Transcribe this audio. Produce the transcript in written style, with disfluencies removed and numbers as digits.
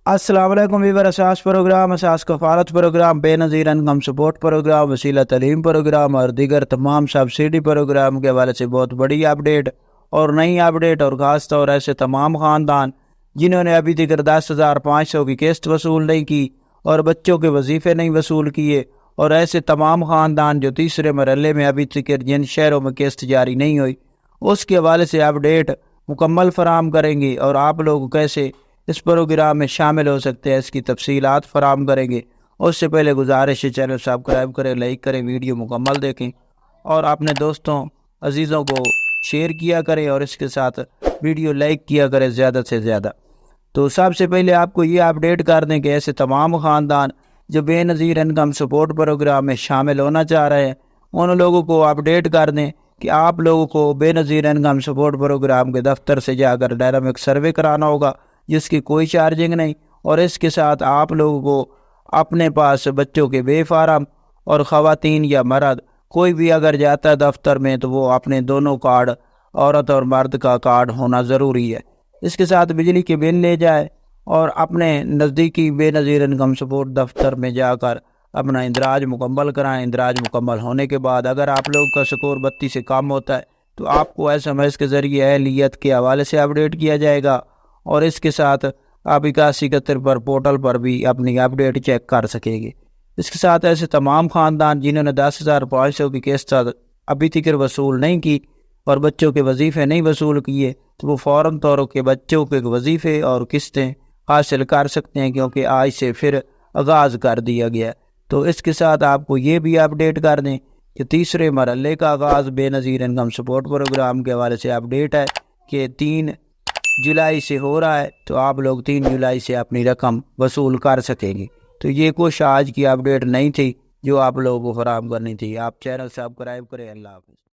السلام علیکم ویور اساس پروگرام، اساس کفالت پروگرام، بے نظیر انکم سپورٹ پروگرام، وسیلہ تعلیم پروگرام اور دیگر تمام سبسڈی پروگرام کے حوالے سے بہت بڑی اپڈیٹ اور نئی اپڈیٹ، اور خاص طور ایسے تمام خاندان جنہوں نے ابھی تک 10,500 کی قسط وصول نہیں کی اور بچوں کے وظیفے نہیں وصول کیے، اور ایسے تمام خاندان جو تیسرے مرحلے میں ابھی تک جن شہروں میں قسط جاری نہیں ہوئی، اس کے حوالے سے اپڈیٹ مکمل فراہم کریں گے، اور آپ لوگ کیسے اس پروگرام میں شامل ہو سکتے ہیں اس کی تفصیلات فراہم کریں گے۔ اس سے پہلے گزارش ہے چینل سبسکرائب کریں، لائک کریں، ویڈیو مکمل دیکھیں اور اپنے دوستوں عزیزوں کو شیئر کیا کریں، اور اس کے ساتھ ویڈیو لائک کیا کریں زیادہ سے زیادہ۔ تو سب سے پہلے آپ کو یہ اپڈیٹ کر دیں کہ ایسے تمام خاندان جو بے نظیر انکم سپورٹ پروگرام میں شامل ہونا چاہ رہے ہیں، ان لوگوں کو اپڈیٹ کر دیں کہ آپ لوگوں کو بے نظیر انکم سپورٹ پروگرام کے دفتر سے جا کر ڈائنامک سروے کرانا ہوگا، جس کی کوئی چارجنگ نہیں، اور اس کے ساتھ آپ لوگوں کو اپنے پاس بچوں کے بے فارم اور خواتین یا مرد کوئی بھی اگر جاتا ہے دفتر میں تو وہ اپنے دونوں کارڈ، عورت اور مرد کا کارڈ ہونا ضروری ہے۔ اس کے ساتھ بجلی کے بل لے جائے اور اپنے نزدیکی بے نظیر انکم سپورٹ دفتر میں جا کر اپنا اندراج مکمل کرائیں۔ اندراج مکمل ہونے کے بعد اگر آپ لوگ کا سکور 32 سے کم ہوتا ہے تو آپ کو SMS کے ذریعے اہلیت کے حوالے سے اپڈیٹ کیا جائے گا، اور اس کے ساتھ آپ 8171 پر پورٹل پر بھی اپنی اپڈیٹ چیک کر سکیں گے۔ اس کے ساتھ ایسے تمام خاندان جنہوں نے 10,500 کی قسط ابھی تک وصول نہیں کی اور بچوں کے وظیفے نہیں وصول کیے، تو وہ فوراً طور کے بچوں کے وظیفے اور قسطیں حاصل کر سکتے ہیں، کیونکہ آج سے پھر آغاز کر دیا گیا۔ تو اس کے ساتھ آپ کو یہ بھی اپڈیٹ کر دیں کہ تیسرے مرحلے کا آغاز بے نظیر انکم سپورٹ پروگرام کے حوالے سے اپڈیٹ ہے کہ 3 جولائی سے ہو رہا ہے، تو آپ لوگ 3 جولائی سے اپنی رقم وصول کر سکیں گے۔ تو یہ کچھ آج کی اپڈیٹ نہیں تھی جو آپ لوگوں کو فراہم کرنی تھی۔ آپ چینل سبسکرائب کریں۔ اللہ حافظ۔